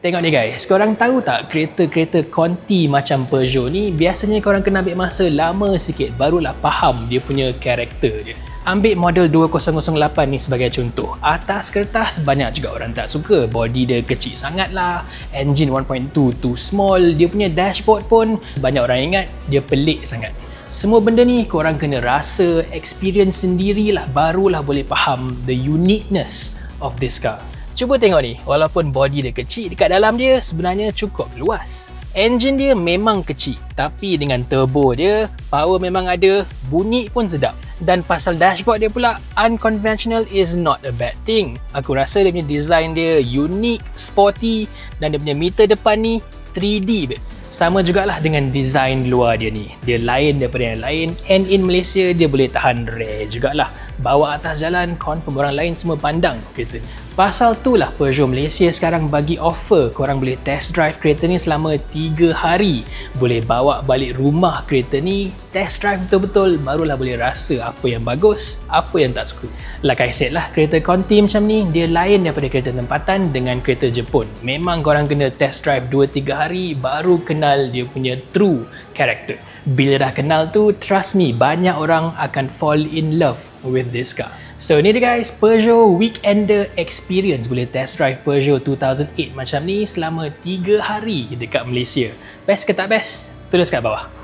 Tengok ni guys, korang tahu tak kereta-kereta konti macam Peugeot ni biasanya korang kena ambil masa lama sikit barulah faham dia punya karakter dia. Ambil model 2008 ni sebagai contoh. Atas kertas banyak juga orang tak suka. Body dia kecil sangat lah. Engine 1.2 too small. Dia punya dashboard pun banyak orang ingat dia pelik sangat. Semua benda ni korang kena rasa, experience sendirilah barulah boleh faham the uniqueness of this car. Cuba tengok ni, walaupun body dia kecil, dekat dalam dia sebenarnya cukup luas. Engine dia memang kecil, tapi dengan turbo dia, power memang ada, bunyi pun sedap. Dan pasal dashboard dia pula, unconventional is not a bad thing. Aku rasa dia punya design dia unique, sporty, dan dia punya meter depan ni 3D. Sama jugalah dengan design luar dia ni. Dia lain daripada yang lain, and in Malaysia dia boleh tahan rare jugalah. Bawa atas jalan, confirm orang lain semua pandang kereta ni. Pasal tu lah Peugeot Malaysia sekarang bagi offer korang boleh test drive kereta ni selama 3 hari. Boleh bawa balik rumah kereta ni, test drive betul-betul, barulah boleh rasa apa yang bagus, apa yang tak suka. Like I said lah, kereta konti macam ni dia lain daripada kereta tempatan dengan kereta Jepun. Memang korang kena test drive 2-3 hari baru kenal dia punya true character. Bila dah kenal tu, trust me, banyak orang akan fall in love with this car. So ni dia guys, Peugeot Weekender Experience. Boleh test drive Peugeot 2008 macam ni selama 3 hari dekat Malaysia. Best ke tak best? Tulis kat bawah.